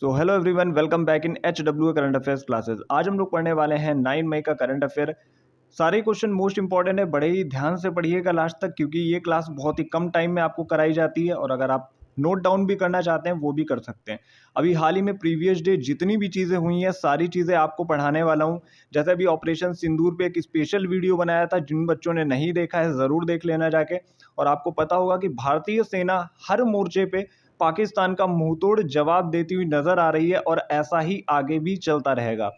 So hello everyone, welcome back in HW current affairs classes. आज हम लोग पढ़ने वाले हैं 9 मई का करंट अफेयर। सारे क्वेश्चन मोस्ट इंपॉर्टेंट है, बड़े ही ध्यान से पढ़िएगा लास्ट तक, क्योंकि ये क्लास बहुत ही कम टाइम में आपको कराई जाती है और अगर आप नोट डाउन भी करना चाहते हैं वो भी कर सकते हैं। अभी हाल ही में प्रीवियस डे जितनी भी चीज़ें हुई हैं सारी चीज़ें आपको पढ़ाने वाला हूँ। जैसे अभी ऑपरेशन सिंदूर पे एक स्पेशल वीडियो बनाया था, जिन बच्चों ने नहीं देखा है ज़रूर देख लेना जाके। और आपको पता होगा कि भारतीय सेना हर मोर्चे पे पाकिस्तान का मुंहतोड़ जवाब देती हुई नजर आ रही है और ऐसा ही आगे भी चलता रहेगा।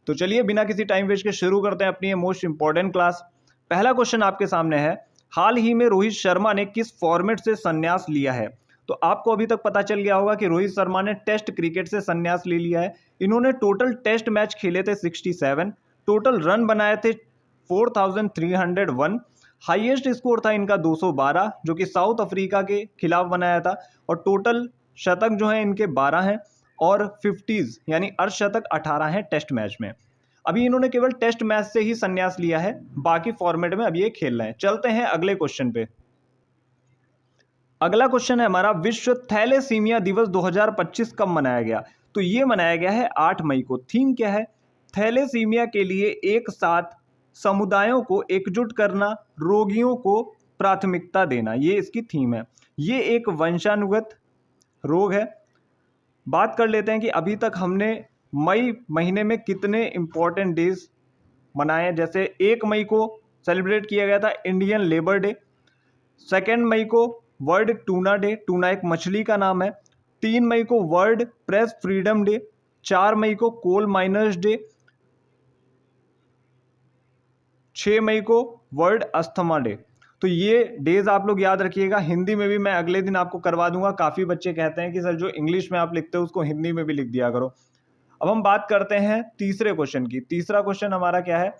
तो चलिए बिना किसी टाइम वेस्ट के शुरू करते हैं अपनी ये मोस्ट इंपॉर्टेंट क्लास। पहला क्वेश्चन आपके सामने है, हाल ही में रोहित शर्मा ने किस फॉर्मेट से संन्यास लिया है? तो आपको अभी तक पता चल गया होगा कि रोहित शर्मा ने टेस्ट क्रिकेट से संन्यास ले लिया है। इन्होंने टोटल टेस्ट मैच खेले थे 67, टोटल रन बनाए थे 4301, हाईएस्ट स्कोर था इनका 212 जो कि साउथ अफ्रीका के खिलाफ बनाया था, और टोटल शतक जो है इनके 12 हैं और 50s यानी अर्धशतक 18 हैं टेस्ट मैच में। अभी इन्होंने केवल टेस्ट मैच से ही संन्यास लिया है, बाकी फॉर्मेट में अभी ये खेल रहे हैं। चलते हैं अगले क्वेश्चन पे। अगला क्वेश्चन है हमारा, विश्व थैलेसीमिया दिवस 2025 कब मनाया गया? तो ये मनाया गया है 8 मई को। थीम क्या है? थैलेसीमिया के लिए एक साथ समुदायों को एकजुट करना, रोगियों को प्राथमिकता देना, ये इसकी थीम है। ये एक वंशानुगत रोग है। बात कर लेते हैं कि अभी तक हमने मई महीने में कितने इंपॉर्टेंट डेज मनाए। जैसे 1 मई को सेलिब्रेट किया गया था इंडियन लेबर डे, 2 मई को वर्ल्ड टूना डे, टूना एक मछली का नाम है, 3 मई को वर्ल्ड प्रेस फ्रीडम डे, 4 मई को कोल माइनर्स डे, 6 मई को वर्ल्ड अस्थमा डे। तो ये डेज आप लोग याद रखिएगा। हिंदी में भी मैं अगले दिन आपको करवा दूंगा। काफ़ी बच्चे कहते हैं कि सर जो इंग्लिश में आप लिखते हो उसको हिंदी में भी लिख दिया करो। अब हम बात करते हैं तीसरे क्वेश्चन की। तीसरा क्वेश्चन हमारा क्या है,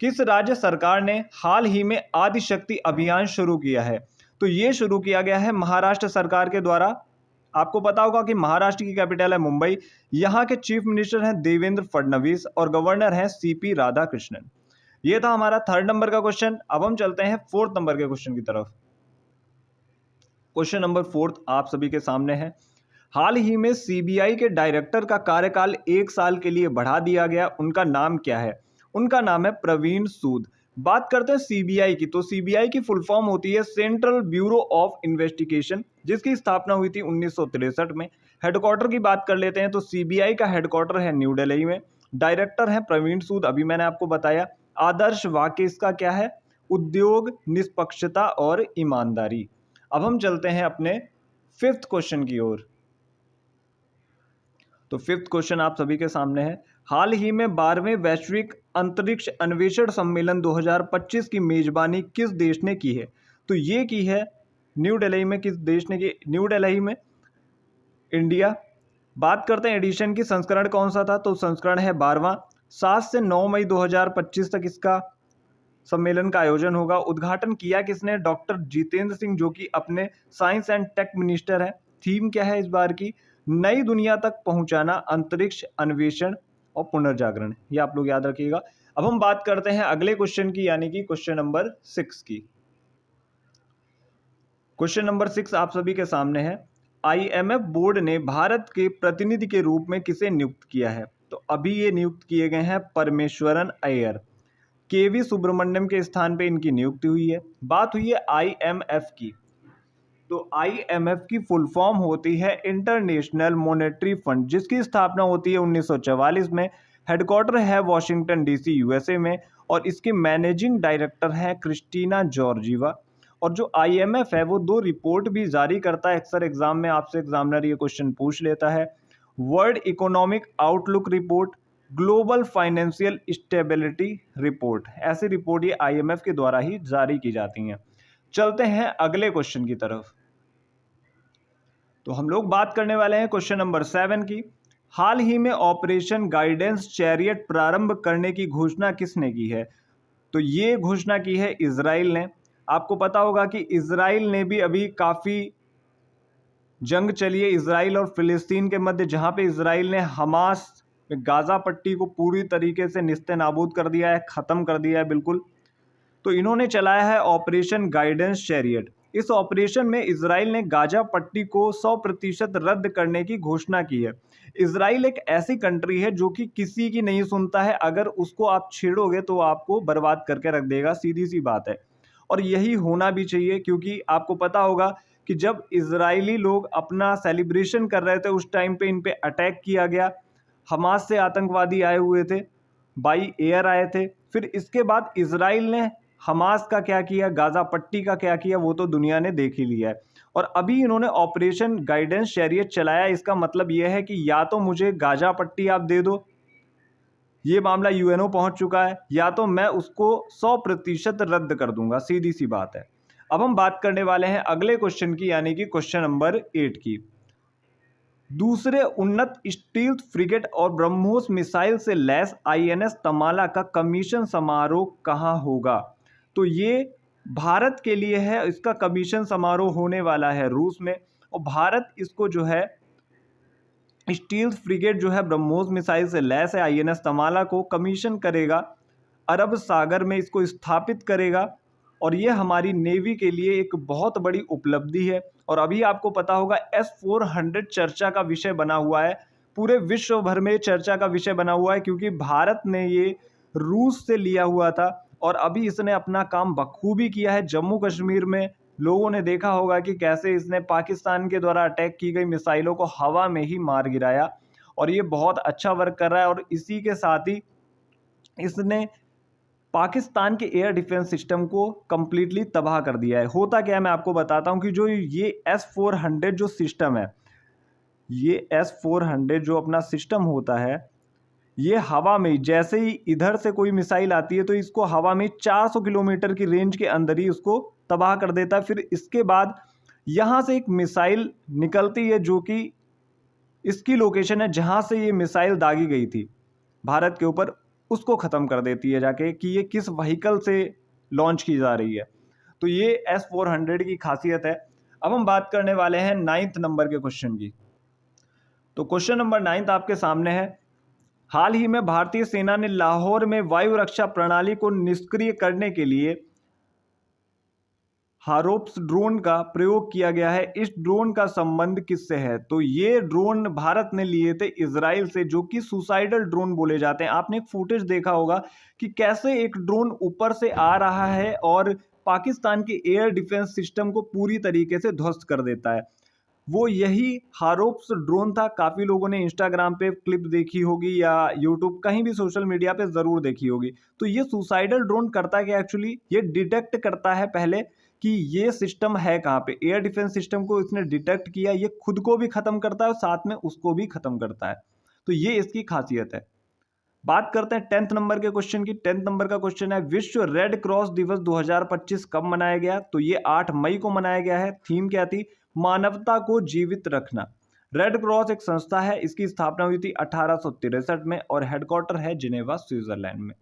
किस राज्य सरकार ने हाल ही में आदिशक्ति अभियान शुरू किया है? तो ये शुरू किया गया है महाराष्ट्र सरकार के द्वारा। आपको पता होगा कि महाराष्ट्र की कैपिटल है मुंबई। यहाँ के चीफ मिनिस्टर हैं देवेंद्र फडणवीस और गवर्नर हैं CP राधाकृष्णन। ये था हमारा थर्ड नंबर का क्वेश्चन। अब हम चलते हैं फोर्थ नंबर के क्वेश्चन की तरफ। क्वेश्चन नंबर फोर्थ आप सभी के सामने है, हाल ही में CBI के डायरेक्टर का कार्यकाल 1 साल के लिए बढ़ा दिया गया, उनका नाम क्या है? उनका नाम है प्रवीण सूद। बात करते हैं CBI की, तो CBI की फुल फॉर्म होती है सेंट्रल ब्यूरो ऑफ इन्वेस्टिगेशन, जिसकी स्थापना हुई थी 1963 में। हेडक्वार्टर की बात कर लेते हैं तो CBI का हेडक्वार्टर है न्यू दिल्ली में। डायरेक्टर है प्रवीण सूद, अभी मैंने आपको बताया। आदर्श वाक्य इसका क्या है? उद्योग, निष्पक्षता और ईमानदारी। अब हम चलते हैं अपने फिफ्थ क्वेश्चन की ओर। तो फिफ्थ क्वेश्चन आप सभी के सामने है, हाल ही में 12वें वैश्विक अंतरिक्ष अन्वेषण सम्मेलन 2025 की मेजबानी किस देश ने की है? तो ये की है न्यू दिल्ली में। किस देश ने की? न्यू दिल्ली में, इंडिया। बात करते हैं एडिशन की, संस्करण कौन सा था? तो संस्करण है 12वां। 7 से 9 मई 2025 तक इसका सम्मेलन का आयोजन होगा। उद्घाटन किया किसने? डॉक्टर जितेंद्र सिंह, जो कि अपने साइंस एंड टेक मिनिस्टर हैं। थीम क्या है इस बार की? नई दुनिया तक पहुंचाना, अंतरिक्ष अन्वेषण और पुनर्जागरण। ये आप लोग याद रखिएगा। अब हम बात करते हैं अगले क्वेश्चन की, यानी कि क्वेश्चन नंबर 6 की। क्वेश्चन नंबर 6 आप सभी के सामने है, IMF बोर्ड ने भारत के प्रतिनिधि के रूप में किसे नियुक्त किया है? तो अभी ये नियुक्त किए गए हैं परमेश्वरन अय्यर। KV सुब्रमण्यम के स्थान पे इनकी नियुक्ति हुई है। बात हुई है IMF की, तो IMF की फुल फॉर्म होती है इंटरनेशनल मॉनेटरी फंड, जिसकी स्थापना होती है 1944 में। हेडक्वार्टर है वॉशिंगटन DC USA में, और इसके मैनेजिंग डायरेक्टर हैं क्रिस्टीना जॉर्जीवा। और जो IMF है वो 2 रिपोर्ट भी जारी करता है। अक्सर एग्जाम में आपसे एग्जामिनर ये क्वेश्चन पूछ लेता है, world economic outlook report, global financial stability report. ऐसी रिपोर्ट ये IMF के द्वारा ही जारी की जाती हैं। चलते हैं अगले क्वेश्चन की तरफ। तो हम लोग बात करने वाले हैं क्वेश्चन नंबर 7 की। हाल ही में ऑपरेशन गाइडेंस चैरियट प्रारंभ करने की घोषणा किसने की है? तो ये घोषणा की है इजराइल ने। आपको पता होगा कि इजराइल ने भी अभी काफ़ी जंग चली है इजराइल और फिलिस्तीन के मध्य, जहां पे इजराइल ने हमास गाजा पट्टी को पूरी तरीके से निस्ते नाबूद कर दिया है, ख़त्म कर दिया है बिल्कुल। तो इन्होंने चलाया है ऑपरेशन गाइडेंस चैरियट। इस ऑपरेशन में इजराइल ने गाजा पट्टी को 100% रद्द करने की घोषणा की है। इजराइल एक ऐसी कंट्री है जो कि किसी की नहीं सुनता है, अगर उसको आप छेड़ोगे तो आपको बर्बाद करके रख देगा, सीधी सी बात है। और यही होना भी चाहिए, क्योंकि आपको पता होगा कि जब इजरायली लोग अपना सेलिब्रेशन कर रहे थे उस टाइम पे इन पे अटैक किया गया। हमास से आतंकवादी आए हुए थे, बाई एयर आए थे। फिर इसके बाद इजराइल ने हमास का क्या किया, गाजा पट्टी का क्या किया, वो तो दुनिया ने देख ही लिया है। और अभी इन्होंने ऑपरेशन गाइडेंस चैरियट चलाया। इसका मतलब यह है कि या तो मुझे गाजा पट्टी आप दे दो, ये मामला यूएनओ पहुंच चुका है, या तो मैं उसको 100% रद्द कर दूंगा, सीधी सी बात है। अब हम बात करने वाले हैं अगले क्वेश्चन की, यानी कि क्वेश्चन नंबर 8 की। दूसरे उन्नत स्टील्थ फ्रिगेट और ब्रह्मोस मिसाइल से लैस आईएनएस तमाला का कमीशन समारोह कहां होगा? तो ये भारत के लिए है, इसका कमीशन समारोह होने वाला है रूस में। और भारत इसको जो है स्टील्थ फ्रिगेट जो है ब्रह्मोस मिसाइल से लैस है आईएनएस तमाला को कमीशन करेगा, अरब सागर में इसको स्थापित करेगा। और ये हमारी नेवी के लिए एक बहुत बड़ी उपलब्धि है। और अभी आपको पता होगा S-400 चर्चा का विषय बना हुआ है, पूरे विश्व भर में चर्चा का विषय बना हुआ है, क्योंकि भारत ने ये रूस से लिया हुआ था और अभी इसने अपना काम बखूबी किया है। जम्मू कश्मीर में लोगों ने देखा होगा कि कैसे इसने पाकिस्तान के द्वारा अटैक की गई मिसाइलों को हवा में ही मार गिराया, और ये बहुत अच्छा वर्क कर रहा है। और इसी के साथ ही इसने पाकिस्तान के एयर डिफेंस सिस्टम को कंप्लीटली तबाह कर दिया है। होता क्या है मैं आपको बताता हूं कि जो ये S-400 जो सिस्टम है, ये S-400 जो अपना सिस्टम होता है, ये हवा में जैसे ही इधर से कोई मिसाइल आती है तो इसको हवा में 400 किलोमीटर की रेंज के अंदर ही उसको तबाह कर देता है। फिर इसके बाद यहाँ से एक मिसाइल निकलती है जो कि इसकी लोकेशन है जहाँ से ये मिसाइल दागी गई थी भारत के ऊपर, उसको ख़त्म कर देती है जाके कि ये किस व्हीकल से लॉन्च की जा रही है। तो ये S-400 की खासियत है। अब हम बात करने वाले हैं 9th नंबर के क्वेश्चन की। तो क्वेश्चन नंबर 9 आपके सामने है। हाल ही में भारतीय सेना ने लाहौर में वायु रक्षा प्रणाली को निष्क्रिय करने के लिए हारोप्स ड्रोन का प्रयोग किया गया है। इस ड्रोन का संबंध किससे है? तो ये ड्रोन भारत ने लिए थे इजराइल से, जो कि सुसाइडल ड्रोन बोले जाते हैं। आपने एक फुटेज देखा होगा कि कैसे एक ड्रोन ऊपर से आ रहा है और पाकिस्तान के एयर डिफेंस सिस्टम को पूरी तरीके से ध्वस्त कर देता है। वो यही हारोप्स ड्रोन था। काफ़ी लोगों ने इंस्टाग्राम पे क्लिप देखी होगी या यूट्यूब कहीं भी सोशल मीडिया पे ज़रूर देखी होगी। तो ये सुसाइडल ड्रोन करता क्या एक्चुअली, ये डिटेक्ट करता है पहले कि ये सिस्टम है कहाँ पे। एयर डिफेंस सिस्टम को इसने डिटेक्ट किया, ये खुद को भी ख़त्म करता है और साथ में उसको भी ख़त्म करता है। तो ये इसकी खासियत है। बात करते हैं 10th नंबर के क्वेश्चन की। 10th नंबर का क्वेश्चन है, विश्व रेड क्रॉस दिवस 2025 कब मनाया गया? तो ये 8 मई को मनाया गया है। थीम क्या थी? मानवता को जीवित रखना। रेड क्रॉस एक संस्था है, इसकी स्थापना हुई थी 1863 में और हेडक्वार्टर है जिनेवा, स्विट्जरलैंड में।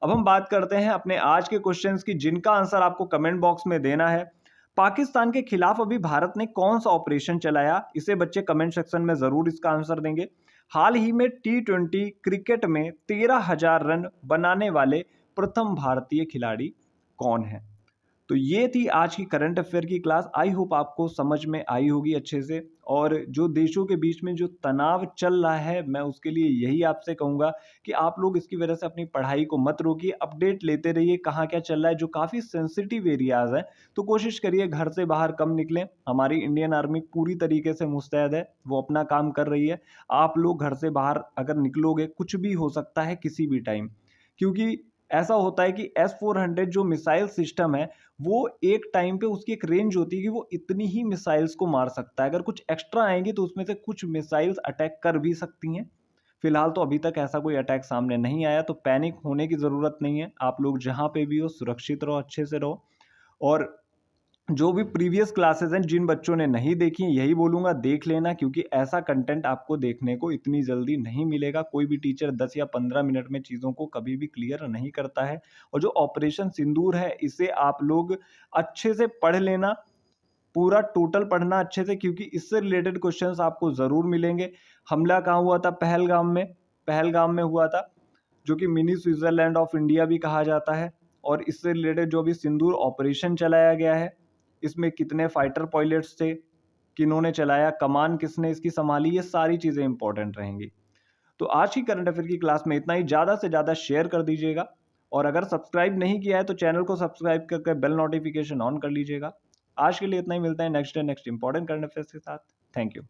अब हम बात करते हैं अपने आज के क्वेश्चंस की, जिनका आंसर आपको कमेंट बॉक्स में देना है। पाकिस्तान के खिलाफ अभी भारत ने कौन सा ऑपरेशन चलाया? इसे बच्चे कमेंट सेक्शन में जरूर इसका आंसर देंगे। हाल ही में T20 क्रिकेट में 13,000 रन बनाने वाले प्रथम भारतीय खिलाड़ी कौन है? तो ये थी आज की करंट अफेयर की क्लास। आई होप आपको समझ में आई होगी अच्छे से। और जो देशों के बीच में जो तनाव चल रहा है, मैं उसके लिए यही आपसे कहूँगा कि आप लोग इसकी वजह से अपनी पढ़ाई को मत रोकिए, अपडेट लेते रहिए कहाँ क्या चल रहा है। जो काफ़ी सेंसिटिव एरियाज़ हैं तो कोशिश करिए घर से बाहर कम निकलें। हमारी इंडियन आर्मी पूरी तरीके से मुस्तैद है, वो अपना काम कर रही है। आप लोग घर से बाहर अगर निकलोगे कुछ भी हो सकता है किसी भी टाइम, क्योंकि ऐसा होता है कि S-400 जो मिसाइल सिस्टम है वो एक टाइम पे उसकी एक रेंज होती है कि वो इतनी ही मिसाइल्स को मार सकता है। अगर कुछ एक्स्ट्रा आएंगी तो उसमें से कुछ मिसाइल्स अटैक कर भी सकती हैं। फिलहाल तो अभी तक ऐसा कोई अटैक सामने नहीं आया, तो पैनिक होने की ज़रूरत नहीं है। आप लोग जहाँ पे भी हो सुरक्षित रहो, अच्छे से रहो। और जो भी प्रीवियस क्लासेस हैं जिन बच्चों ने नहीं देखी यही बोलूँगा देख लेना, क्योंकि ऐसा कंटेंट आपको देखने को इतनी जल्दी नहीं मिलेगा। कोई भी टीचर 10 या 15 मिनट में चीज़ों को कभी भी क्लियर नहीं करता है। और जो ऑपरेशन सिंदूर है इसे आप लोग अच्छे से पढ़ लेना, पूरा टोटल पढ़ना अच्छे से, क्योंकि इससे रिलेटेड क्वेश्चंस आपको ज़रूर मिलेंगे। हमला कहाँ हुआ था? पहलगाम में हुआ था, जो कि मिनी स्विट्जरलैंड ऑफ इंडिया भी कहा जाता है। और इससे रिलेटेड जो भी सिंदूर ऑपरेशन चलाया गया है इसमें कितने फाइटर पायलट्स थे, किन्होंने चलाया, कमान किसने इसकी संभाली, ये सारी चीज़ें इंपॉर्टेंट रहेंगी। तो आज की करंट अफेयर की क्लास में इतना ही। ज़्यादा से ज़्यादा शेयर कर दीजिएगा और अगर सब्सक्राइब नहीं किया है तो चैनल को सब्सक्राइब करके बेल नोटिफिकेशन ऑन कर लीजिएगा। आज के लिए इतना ही, मिलता है next day next important current affairs के साथ। Thank you.